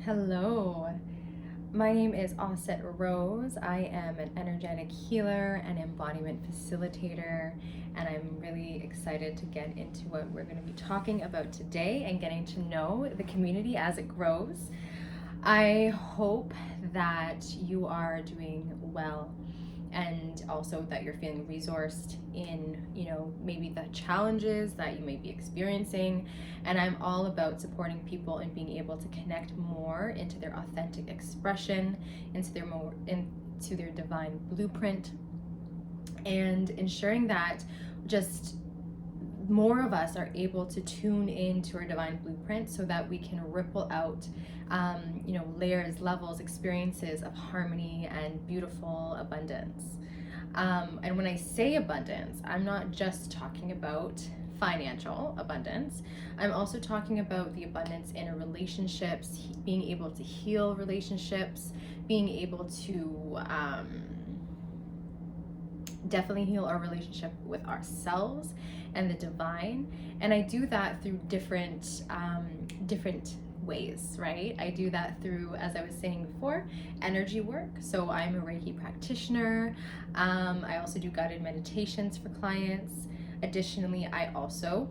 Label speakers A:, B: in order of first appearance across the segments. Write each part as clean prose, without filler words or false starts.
A: Hello, my name is Osset Rose. I am an energetic healer and embodiment facilitator, and I'm really excited to get into what we're going to be talking about today and getting to know the community as it grows. I hope that you are doing well and also that you're feeling resourced in, maybe the challenges that you may be experiencing. And I'm all about supporting people and being able to connect more into their authentic expression, into their divine blueprint, and ensuring that just more of us are able to tune into our divine blueprint so that we can ripple out layers, levels, experiences of harmony and beautiful abundance. And when I say abundance, I'm not just talking about financial abundance. I'm also talking about the abundance in our relationships, being able to heal relationships, being able to definitely heal our relationship with ourselves and the divine. And I do that through different ways, right? I do that through, as I was saying before, energy work. So I'm a Reiki practitioner. I also do guided meditations for clients. Additionally, I also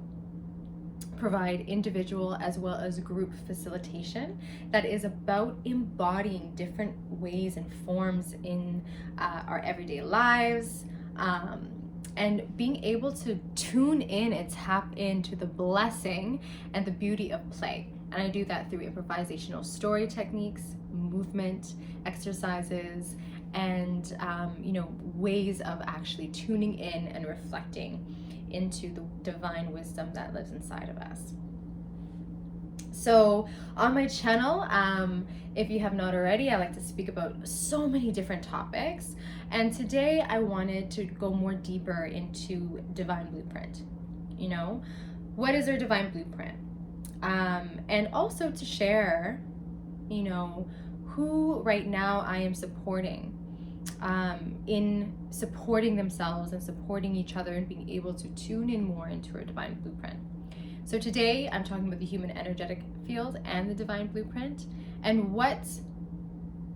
A: provide individual as well as group facilitation that is about embodying different ways and forms in our everyday lives, and being able to tune in and tap into the blessing and the beauty of play. And I do that through improvisational story techniques, movement, exercises, and ways of actually tuning in and reflecting into the divine wisdom that lives inside of us. So on my channel, if you have not already, I like to speak about so many different topics. And today I wanted to go more deeper into divine blueprint. What is our divine blueprint? And also to share, who right now I am supporting in supporting themselves and supporting each other and being able to tune in more into our divine blueprint. So today I'm talking about the human energetic field and the divine blueprint, and what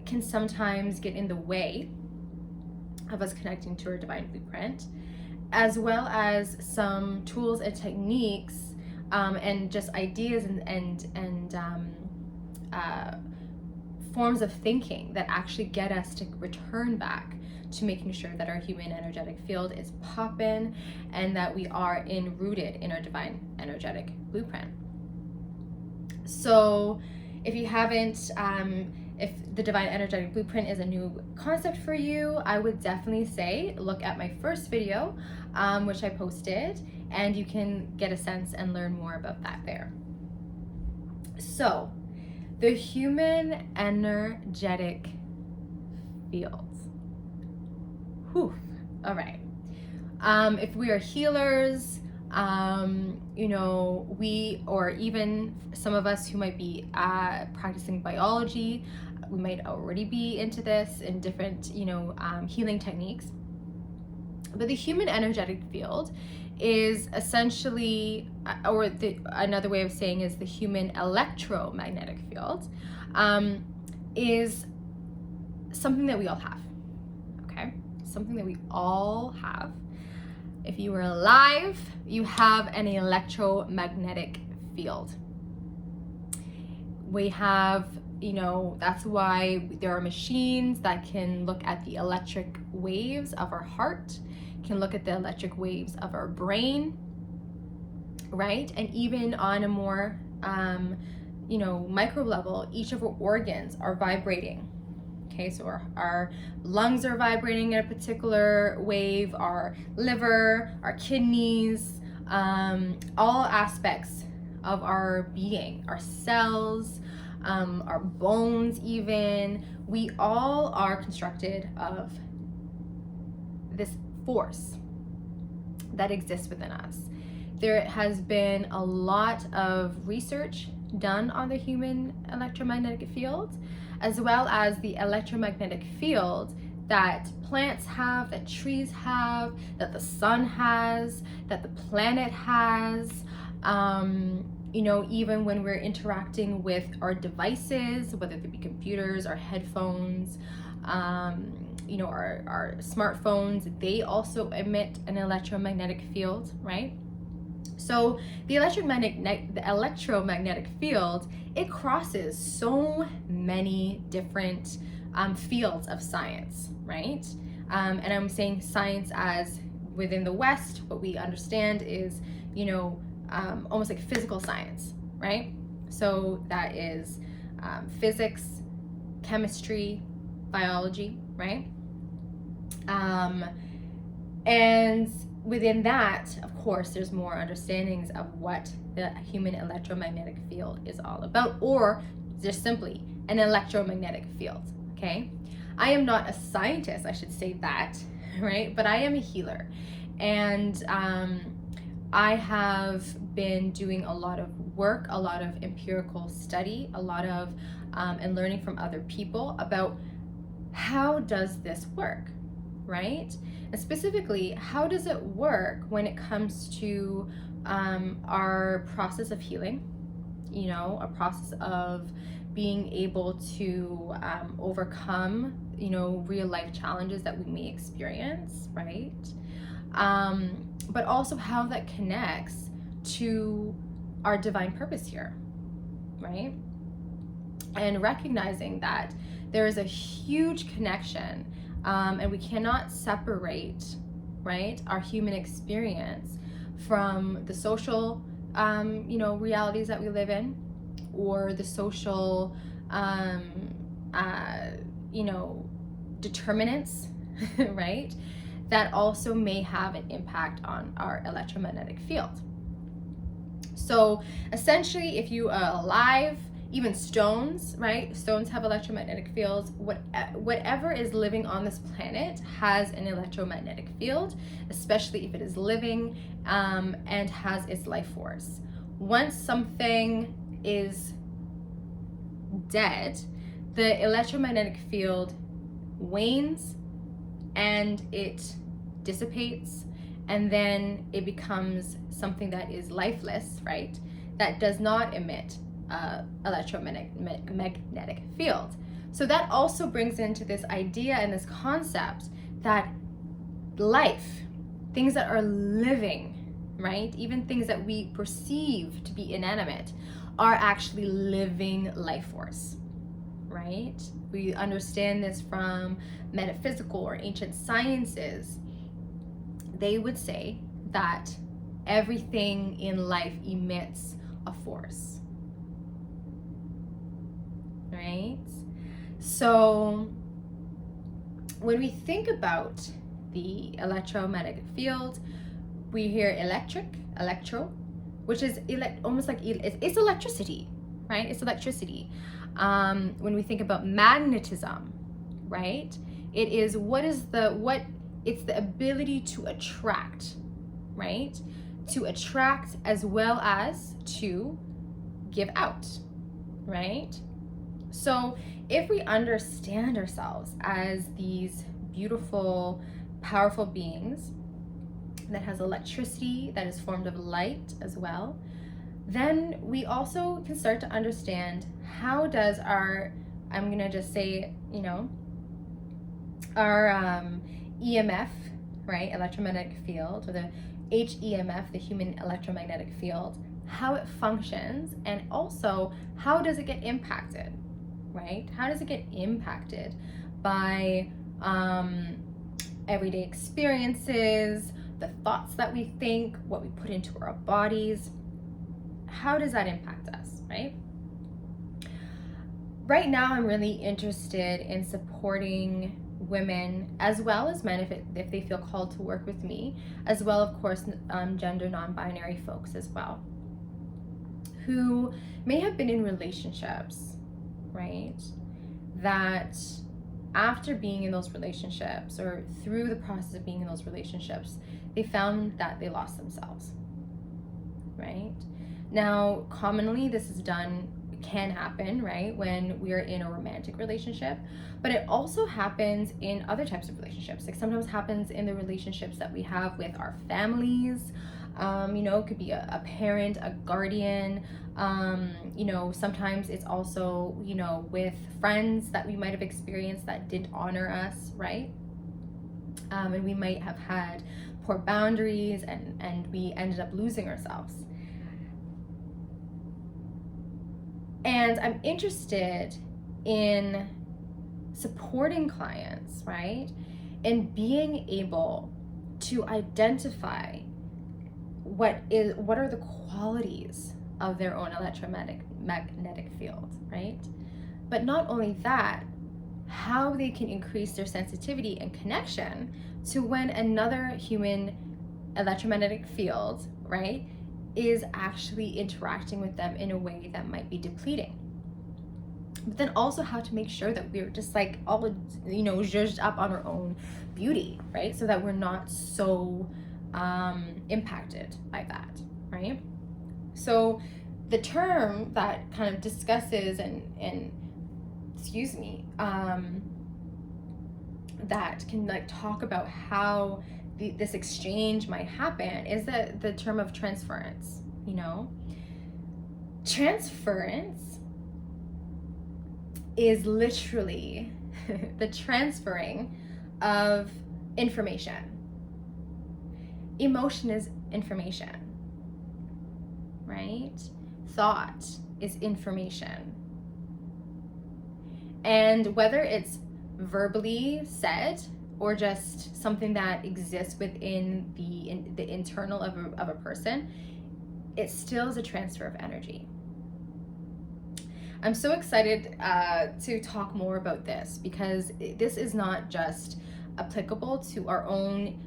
A: can sometimes get in the way of us connecting to our divine blueprint, as well as some tools and techniques and just ideas and forms of thinking that actually get us to return back to making sure that our human energetic field is poppin' and that we are rooted in our divine energetic blueprint. So if you haven't, if the divine energetic blueprint is a new concept for you, I would definitely say look at my first video, which I posted, and you can get a sense and learn more about that there. So the human energetic field. Whew. All right. If we are healers, we, or even some of us who might be practicing biology, we might already be into this in different, healing techniques. But the human energetic field is essentially, another way of saying is the human electromagnetic field, is something that we all have. Okay, something that we all have. If you are alive, you have an electromagnetic field. We have, that's why there are machines that can look at the electric waves of our heart, can look at the electric waves of our brain, right? And even on a more, micro level, each of our organs are vibrating. Okay, so our lungs are vibrating at a particular wave, our liver, our kidneys, all aspects of our being, our cells, our bones even, we all are constructed of this force that exists within us. There has been a lot of research done on the human electromagnetic field, as well as the electromagnetic field that plants have, that trees have, that the sun has, that the planet has, even when we're interacting with our devices, whether they be computers, our headphones, our smartphones, they also emit an electromagnetic field, right? So the electromagnetic field, it crosses so many different fields of science, right? And I'm saying science as within the West, what we understand is, almost like physical science, right? So that is physics, chemistry, biology, right? And within that, of course, there's more understandings of what the human electromagnetic field is all about, or just simply an electromagnetic field, okay? I am not a scientist, I should say that, right? But I am a healer. And I have been doing a lot of work, a lot of empirical study, a lot of and learning from other people about how does this work, right? And specifically, how does it work when it comes to our process of healing, a process of being able to overcome, real life challenges that we may experience, right? But also how that connects to our divine purpose here, right? And recognizing that there is a huge connection, and we cannot separate, right, our human experience from the social, realities that we live in, or the social, determinants, right, that also may have an impact on our electromagnetic field. So essentially, if you are alive, even stones, right? Stones have electromagnetic fields. Whatever is living on this planet has an electromagnetic field, especially if it is living and has its life force. Once something is dead, the electromagnetic field wanes and it dissipates, and then it becomes something that is lifeless, right? That does not emit electromagnetic field. So that also brings into this idea and this concept that life, things that are living, right, even things that we perceive to be inanimate, are actually living life force, right? We understand this from metaphysical or ancient sciences. They would say that everything in life emits a force, right? So when we think about the electromagnetic field, we hear electro, which is almost like it's electricity, right? It's electricity. When we think about magnetism, right? It's the ability to attract, right? To attract as well as to give out, right? So if we understand ourselves as these beautiful, powerful beings that has electricity, that is formed of light as well, then we also can start to understand how does our, I'm gonna just say, our EMF, right, electromagnetic field, or the HEMF, the human electromagnetic field, how it functions, and also how does it get impacted, right? How does it get impacted by everyday experiences, the thoughts that we think, what we put into our bodies? How does that impact us, right? Right now, I'm really interested in supporting women as well as men if they feel called to work with me, as well, of course, gender non-binary folks as well, who may have been in relationships, right, that after being in those relationships or through the process of being in those relationships, they found that they lost themselves, right? Now, commonly this can happen, right, when we are in a romantic relationship, but it also happens in other types of relationships. Like sometimes happens in the relationships that we have with our families, It could be a parent, a guardian. Sometimes it's also, with friends that we might have experienced that didn't honor us, right? And we might have had poor boundaries and we ended up losing ourselves. And I'm interested in supporting clients, right? And being able to identify what are the qualities of their own electromagnetic field, right? But not only that, how they can increase their sensitivity and connection to when another human electromagnetic field, right, is actually interacting with them in a way that might be depleting. But then also how to make sure that we're just like all, zhuzhed up on our own beauty, right? So that we're not so impacted by that, right? So the term that kind of discusses and that can like talk about how this exchange might happen is the term of transference. Transference is literally the transferring of information. Emotion is information, right? Thought is information. And whether it's verbally said or just something that exists within the internal of a person, it still is a transfer of energy. I'm so excited to talk more about this because this is not just applicable to our own,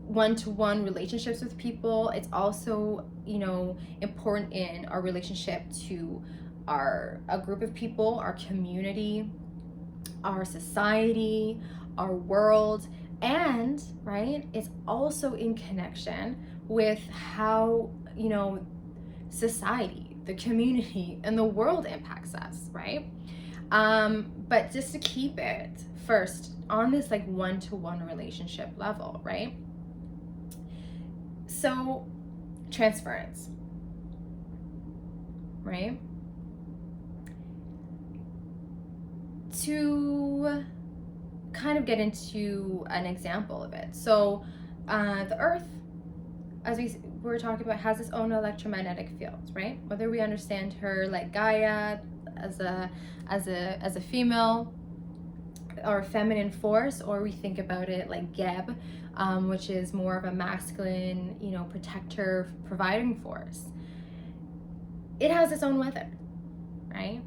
A: one-to-one relationships with people. It's also, important in our relationship to a group of people, our community, our society, our world, and right, it's also in connection with how, society, the community, and the world impacts us, right? But just to keep it first on this like one-to-one relationship level, right? So transference, right? To kind of get into an example of it. So the earth, as we were talking about, has its own electromagnetic field, right? Whether we understand her like Gaia as a female or a feminine force, or we think about it like Geb, which is more of a masculine, protector, providing force. It has its own weather, right?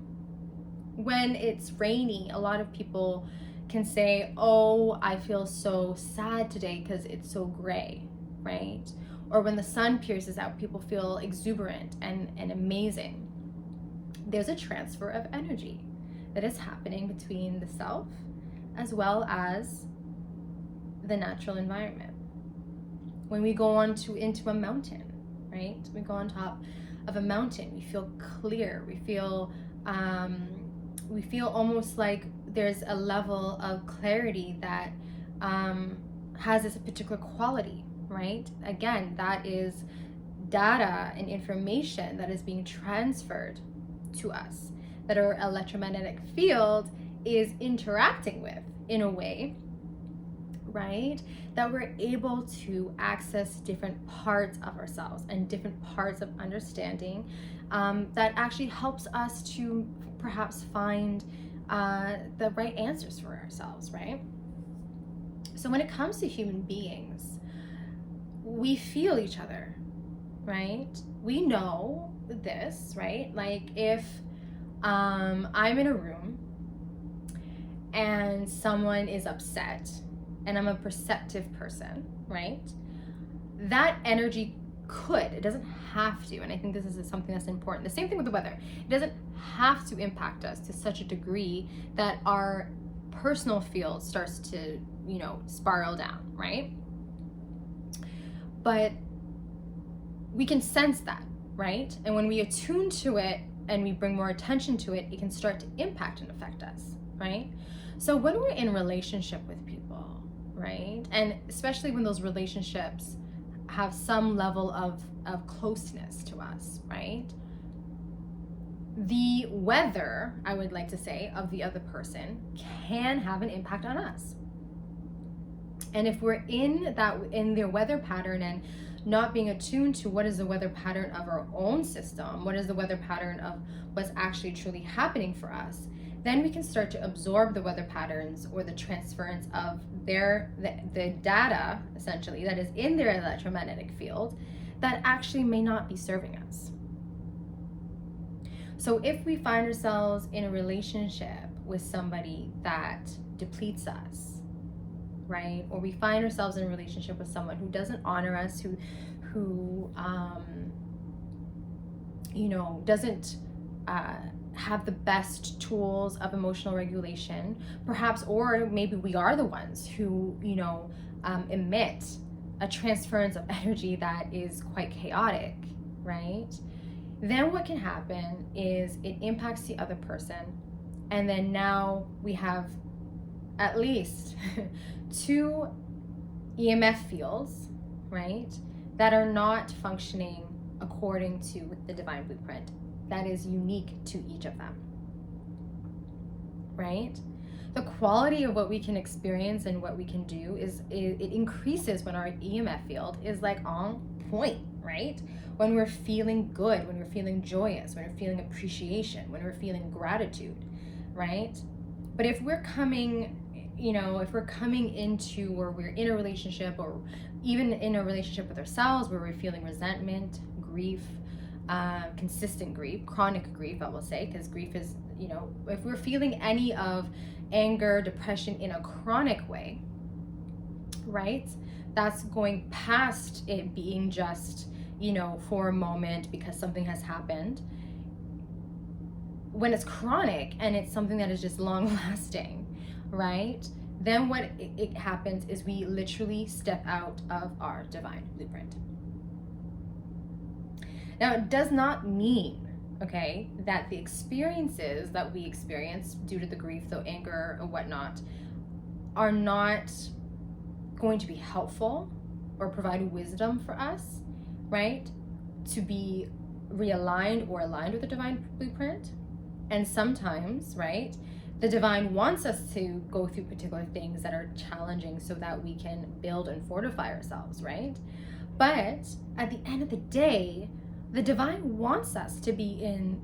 A: When it's rainy, a lot of people can say, oh, I feel so sad today because it's so gray, right? Or when the sun pierces out, people feel exuberant and amazing. There's a transfer of energy that is happening between the self as well as the natural environment. When we go into a mountain, right? We go on top of a mountain, we feel clear, we feel almost like there's a level of clarity that has this particular quality, right? Again, that is data and information that is being transferred to us, that our electromagnetic field is interacting with in a way, right? That we're able to access different parts of ourselves and different parts of understanding that actually helps us to perhaps find the right answers for ourselves, right? So when it comes to human beings, we feel each other, right? We know this, right? Like if I'm in a room and someone is upset and I'm a perceptive person, right? That energy it doesn't have to, and I think this is something that's important. The same thing with the weather. It doesn't have to impact us to such a degree that our personal field starts to, spiral down, right? But we can sense that, right? And when we attune to it and we bring more attention to it, it can start to impact and affect us, right? So when we're in relationship with people, right? And especially when those relationships have some level of closeness to us, right? The weather, I would like to say, of the other person can have an impact on us. And if we're in their weather pattern and not being attuned to what is the weather pattern of our own system, what is the weather pattern of what's actually truly happening for us, then we can start to absorb the weather patterns or the transference of the data, essentially, that is in their electromagnetic field that actually may not be serving us. So if we find ourselves in a relationship with somebody that depletes us, right? Or we find ourselves in a relationship with someone who doesn't honor us, who doesn't have the best tools of emotional regulation, perhaps, or maybe we are the ones who, emit a transference of energy that is quite chaotic, right? Then what can happen is it impacts the other person, and then now we have at least 2 EMF fields, right, that are not functioning according to the divine blueprint that is unique to each of them, right? The quality of what we can experience and what we can do it increases when our EMF field is like on point, right? When we're feeling good, when we're feeling joyous, when we're feeling appreciation, when we're feeling gratitude, right? But if we're coming into, or we're in a relationship, or even in a relationship with ourselves where we're feeling resentment, grief, consistent grief, chronic grief, I will say, because grief is, if we're feeling any of anger, depression in a chronic way, right? That's going past it being just, for a moment because something has happened. When it's chronic and it's something that is just long lasting, right? Then what it happens is we literally step out of our divine blueprint. Now, it does not mean, okay, that the experiences that we experience due to the grief, the anger, or whatnot, are not going to be helpful or provide wisdom for us, right? To be realigned or aligned with the divine blueprint. And sometimes, right, the divine wants us to go through particular things that are challenging so that we can build and fortify ourselves, right? But at the end of the day, the divine wants us to be in,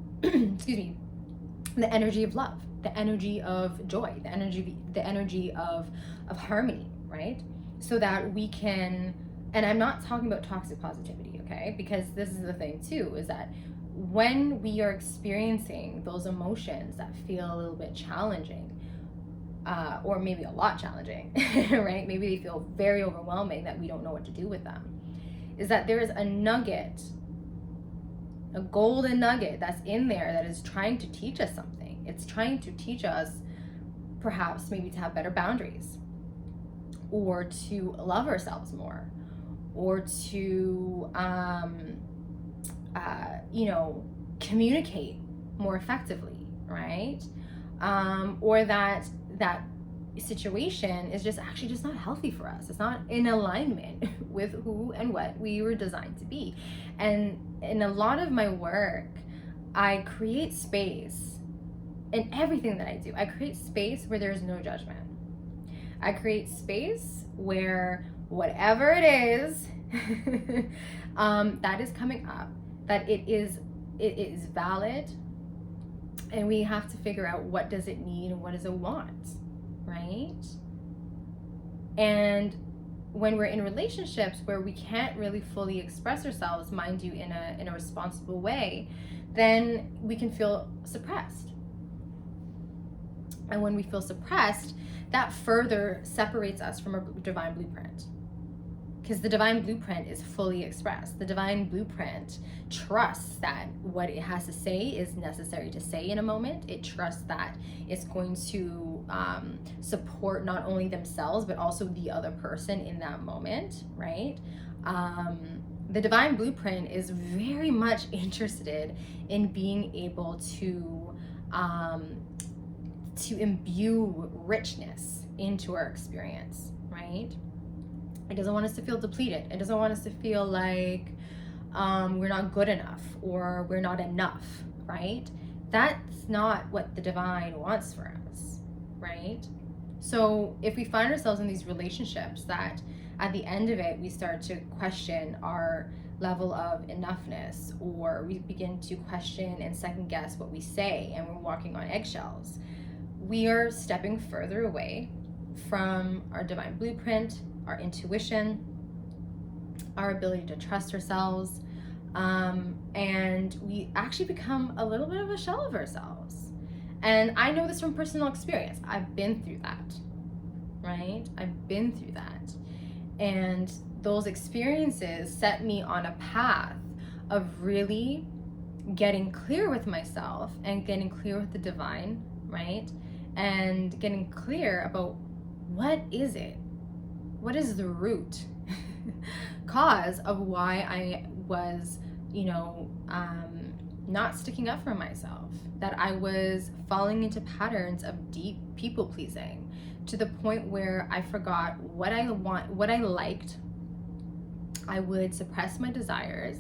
A: the energy of love, the energy of joy, the energy of harmony, right? So that we can, and I'm not talking about toxic positivity, okay? Because this is the thing too, is that when we are experiencing those emotions that feel a little bit challenging, or maybe a lot challenging, right? Maybe they feel very overwhelming that we don't know what to do with them, is that there is a nugget, a golden nugget that's in there that is trying to teach us something. It's trying to teach us perhaps maybe to have better boundaries, or to love ourselves more, or to communicate more effectively, right? Or that situation is just actually just not healthy for us. It's not in alignment with who and what we were designed to be. And in a lot of my work, I create space in everything that I do. I create space where there's no judgment. I create space where whatever it is that is coming up, that it is valid, and we have to figure out what does it need and what does it want, right? And when we're in relationships where we can't really fully express ourselves, mind you, in a responsible way, then we can feel suppressed. And when we feel suppressed, that further separates us from a divine blueprint. Because the divine blueprint is fully expressed. The divine blueprint trusts that what it has to say is necessary to say in a moment. It trusts that it's going to support not only themselves, but also the other person in that moment, right? The divine blueprint is very much interested in being able to imbue richness into our experience, right? It doesn't want us to feel depleted. It doesn't want us to feel like we're not good enough or we're not enough, right? That's not what the divine wants for us, right? So if we find ourselves in these relationships that at the end of it, we start to question our level of enoughness, or we begin to question and second guess what we say, and we're walking on eggshells, we are stepping further away from our divine blueprint, our intuition, our ability to trust ourselves, and we actually become a little bit of a shell of ourselves. And I know this from personal experience. I've been through that, right? I've been through that. And those experiences set me on a path of really getting clear with myself and getting clear with the divine, right? And getting clear about what is it? What is the root cause of why I was, not sticking up for myself, that I was falling into patterns of deep people pleasing to the point where I forgot what I liked. I would suppress my desires.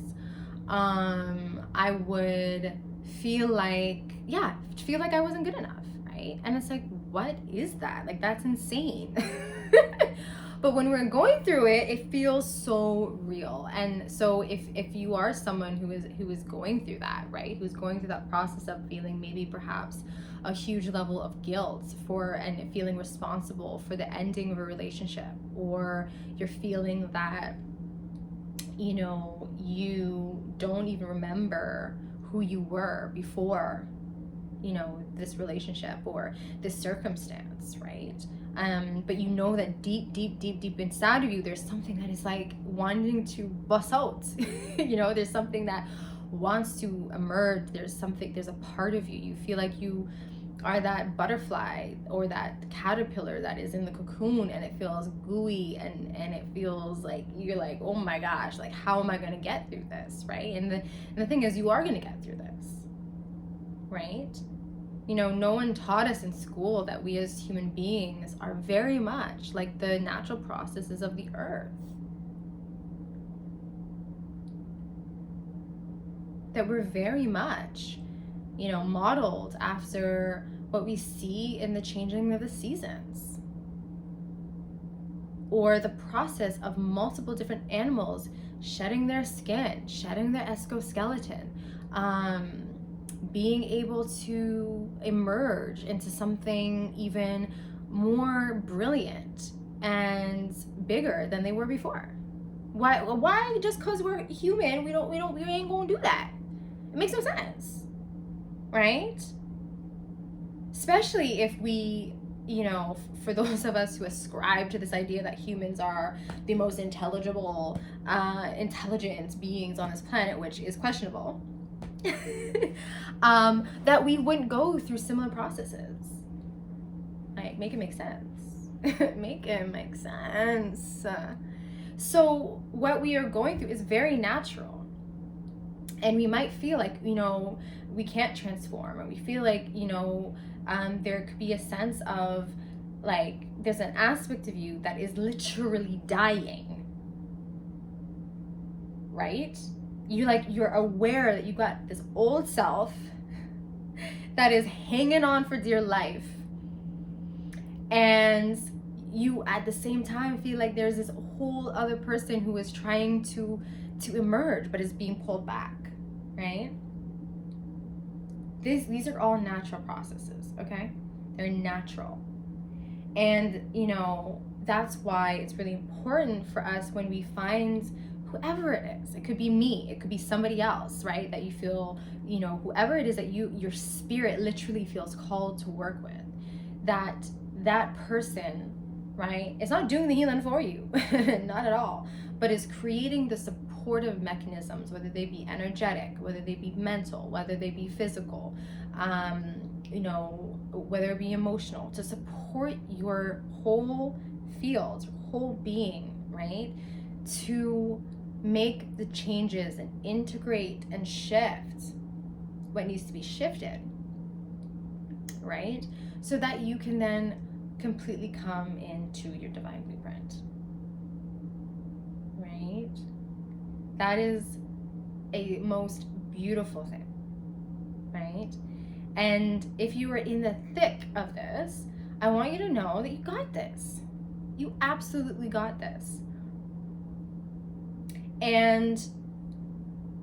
A: I would feel like I wasn't good enough, right? And it's like, what is that? Like, that's insane. But when we're going through it, it feels so real. And so if you are someone who is going through that, right? Who's going through that process of feeling maybe perhaps a huge level of guilt and feeling responsible for the ending of a relationship, or you're feeling that, you don't even remember who you were before, this relationship or this circumstance, right? But you know that deep inside of you, there's something that is like wanting to bust out. There's something that wants to emerge. There's a part of you. You feel like you are that butterfly or that caterpillar that is in the cocoon, and it feels gooey and it feels like you're like, oh my gosh, like, how am I going to get through this, right? And the thing is, you are going to get through this, right? No one taught us in school that we as human beings are very much like the natural processes of the earth. That we're very much, modeled after what we see in the changing of the seasons, or the process of multiple different animals shedding their skin, shedding their exoskeleton, being able to emerge into something even more brilliant and bigger than they were before. Why just because we're human, we ain't gonna do that? It makes no sense, right? Especially if we, for those of us who ascribe to this idea that humans are the most intelligent beings on this planet, which is questionable, that we wouldn't go through similar processes. Like, make it make sense. Make it make sense. So what we are going through is very natural. And we might feel like, we can't transform, or we feel like, there could be a sense of like, there's an aspect of you that is literally dying, right? You're aware that you got this old self that is hanging on for dear life, and you at the same time feel like there's this whole other person who is trying to emerge but is being pulled back, right? These are all natural processes, okay? They're natural. And that's why it's really important for us, when we find whoever it is, it could be me, it could be somebody else, right, that you feel, whoever it is that your spirit literally feels called to work with, that person, right, it's not doing the healing for you, not at all, but is creating the supportive mechanisms, whether they be energetic, whether they be mental, whether they be physical, whether it be emotional, to support your whole field, your whole being, right, to make the changes and integrate and shift what needs to be shifted, right? So that you can then completely come into your divine blueprint. right? That is a most beautiful thing, right? And if you are in the thick of this, I want you to know that you got this. You absolutely got this. And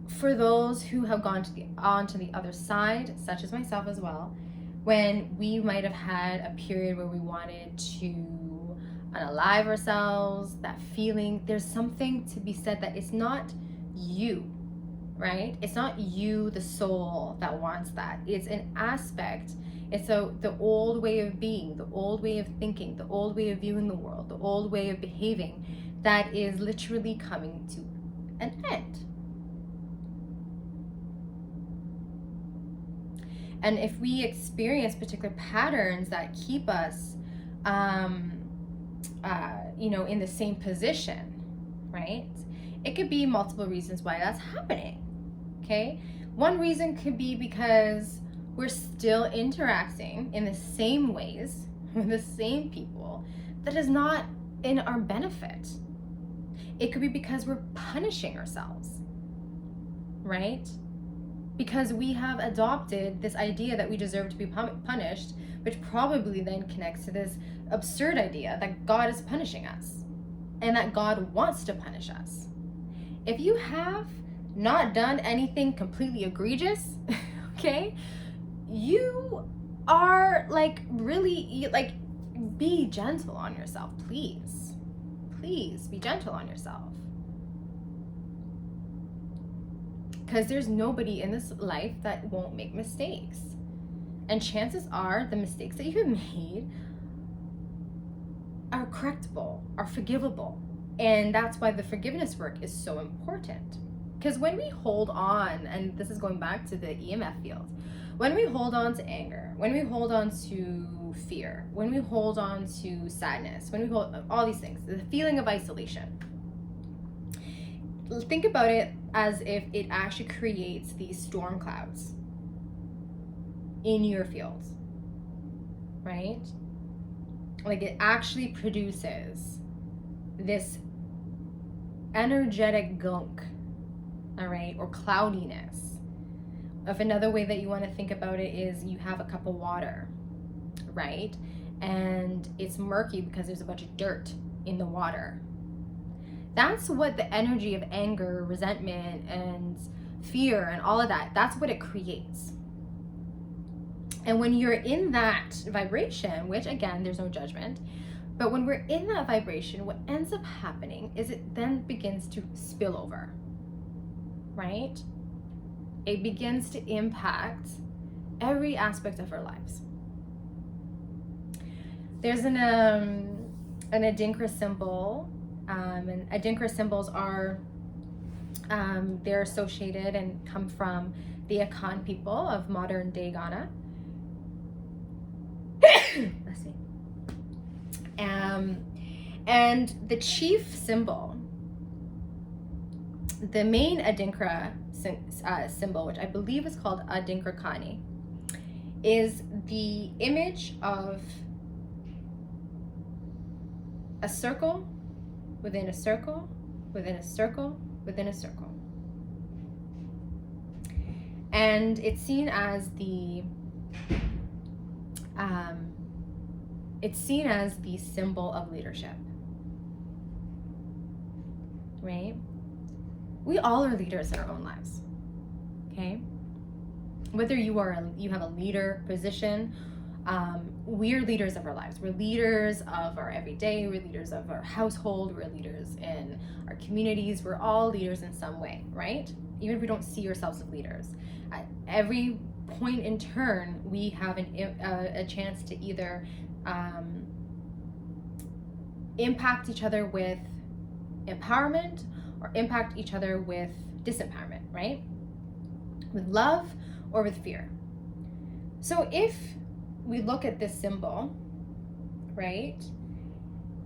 A: for those who have gone onto the other side, such as myself as well, when we might have had a period where we wanted to unalive ourselves, that feeling, there's something to be said that it's not you, right? It's not you, the soul, that wants that. It's an aspect. It's the old way of being, the old way of thinking, the old way of viewing the world, the old way of behaving that is literally coming to an end. And if we experience particular patterns that keep us, in the same position, right? It could be multiple reasons why that's happening, okay? One reason could be because we're still interacting in the same ways with the same people that is not in our benefit. It could be because we're punishing ourselves, right? Because we have adopted this idea that we deserve to be punished, which probably then connects to this absurd idea that God is punishing us and that God wants to punish us. If you have not done anything completely egregious, okay, you are be gentle on yourself, please. Please be gentle on yourself. Because there's nobody in this life that won't make mistakes. And chances are the mistakes that you have made are correctable, are forgivable. And that's why the forgiveness work is so important. Because when we hold on, and this is going back to the EMF field, when we hold on to anger, when we hold on to fear, when we hold on to sadness, when we hold all these things, the feeling of isolation, think about it as if it actually creates these storm clouds in your field, right? Like it actually produces this energetic gunk, all right, or cloudiness. If another way that you want to think about it is you have a cup of water, right? And it's murky because there's a bunch of dirt in the water. That's what the energy of anger, resentment, and fear and all of that, that's what it creates. And when you're in that vibration, which again, there's no judgment, but when we're in that vibration, what ends up happening is it then begins to spill over, right? It begins to impact every aspect of our lives. There's an Adinkra symbol, and Adinkra symbols are, they're associated and come from the Akan people of modern day Ghana. Let's see. And the chief symbol, the main Adinkra symbol, which I believe is called Adinkra Kani, is the image of a circle within a circle within a circle within a circle. And it's seen as the symbol of leadership, right? We all are leaders in our own lives, okay? Whether you have a leader position, we're leaders of our lives. We're leaders of our everyday, we're leaders of our household, we're leaders in our communities, we're all leaders in some way, right? Even if we don't see ourselves as leaders. At every point in turn, we have a chance to either impact each other with empowerment or impact each other with disempowerment, right? With love or with fear. So if we look at this symbol, right,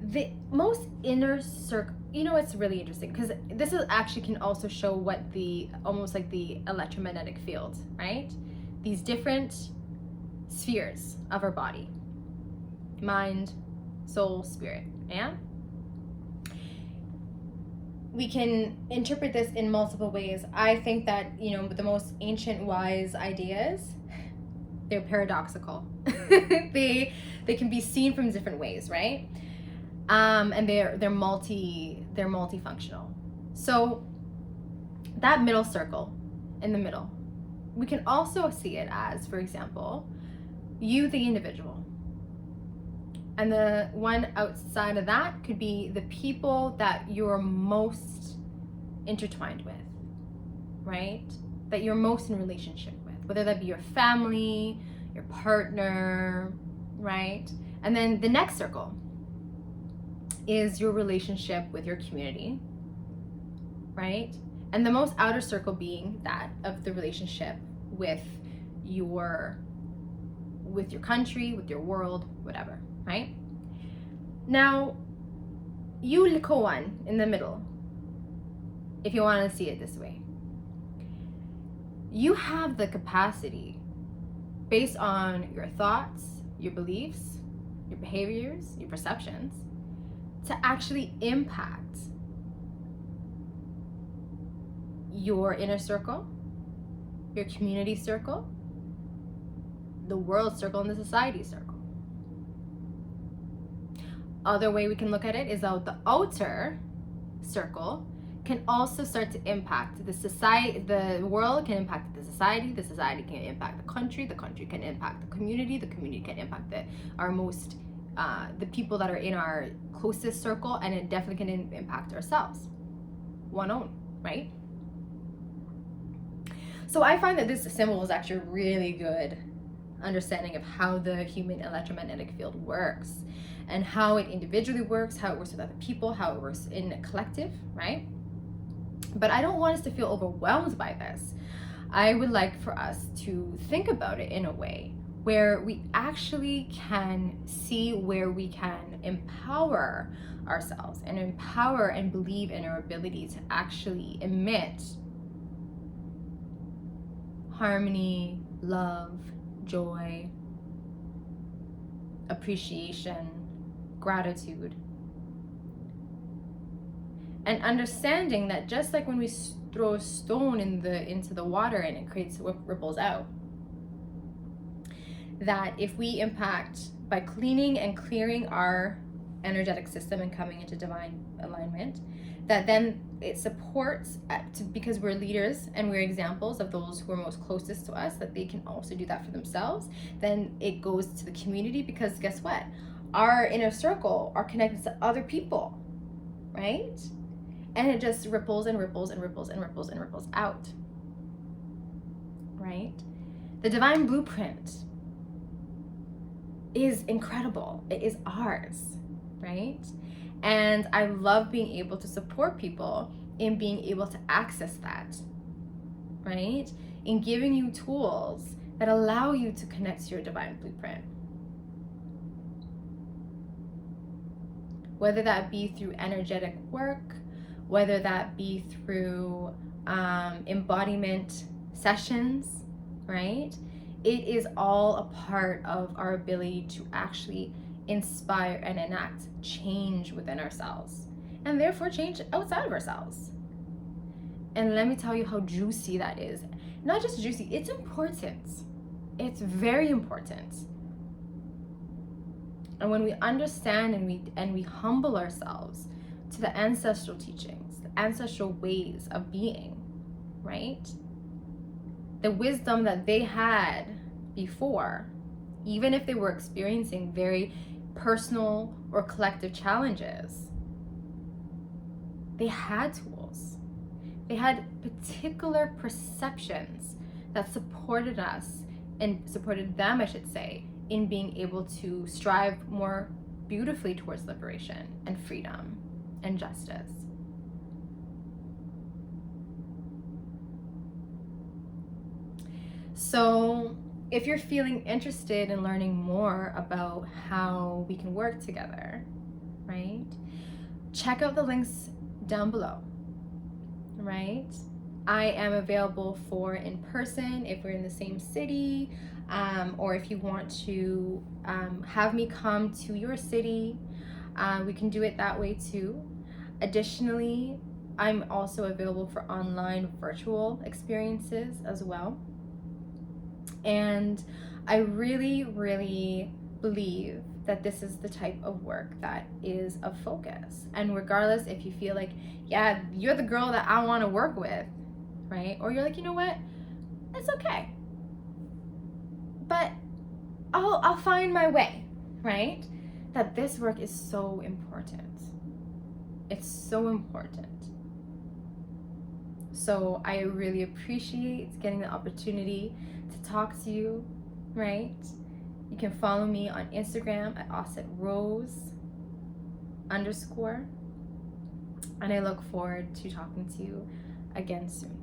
A: the most inner circle, it's really interesting because this is actually can also show what almost like the electromagnetic field, right? These different spheres of our body, mind, soul, spirit, yeah? we can interpret this in multiple ways. I think that, the most ancient wise ideas, they're paradoxical. they can be seen from different ways, right? And they're multifunctional. So that middle circle in the middle, we can also see it as, for example, you, the individual. And the one outside of that could be the people that you're most intertwined with, right? That you're most in relationship with, whether that be your family, your partner, right? And then the next circle is your relationship with your community, right? And the most outer circle being that of the relationship with your country, with your world, whatever, right? Now, you little one in the middle, if you want to see it this way, you have the capacity, based on your thoughts, your beliefs, your behaviors, your perceptions, to actually impact your inner circle, your community circle, the world circle, and the society circle. Other way we can look at it is that the outer circle can also start to impact the society. The world can impact the society can impact the country can impact the community can impact the people that are in our closest circle, and it definitely can impact ourselves, one own, right? So I find that this symbol is actually a really good understanding of how the human electromagnetic field works, and how it individually works, how it works with other people, how it works in a collective, right? But I don't want us to feel overwhelmed by this. I would like for us to think about it in a way where we actually can see where we can empower ourselves and empower and believe in our ability to actually emit harmony, love, joy, appreciation, gratitude. And understanding that just like when we throw a stone into the water and it creates ripples out, that if we impact by cleaning and clearing our energetic system and coming into divine alignment, that then it supports, because we're leaders and we're examples of those who are most closest to us, that they can also do that for themselves. Then it goes to the community, because guess what? Our inner circle are connected to other people, right? And it just ripples and ripples and ripples and ripples and ripples out, right? The divine blueprint is incredible. It is ours, right? And I love being able to support people in being able to access that, right? In giving you tools that allow you to connect to your divine blueprint. Whether that be through energetic work, whether that be through embodiment sessions, right? It is all a part of our ability to actually inspire and enact change within ourselves, and therefore change outside of ourselves. And let me tell you how juicy that is. Not just juicy, it's important. It's very important. And when we understand and we humble ourselves to the ancestral teachings, the ancestral ways of being, right? The wisdom that they had before, even if they were experiencing very personal or collective challenges, they had tools. They had particular perceptions that supported us, and supported them, I should say, in being able to strive more beautifully towards liberation and freedom and justice. So if you're feeling interested in learning more about how we can work together, right, check out the links down below, right? I am available for in person if we're in the same city, or if you want to have me come to your city, we can do it that way too. Additionally, I'm also available for online virtual experiences as well. And I really, really believe that this is the type of work that is of focus. And regardless if you feel like, yeah, you're the girl that I want to work with, right? Or you're like, you know what? It's okay. But I'll find my way, right? That this work is so important. It's so important. So I really appreciate getting the opportunity to talk to you, right? You can follow me on Instagram at @AusetRose_. And I look forward to talking to you again soon.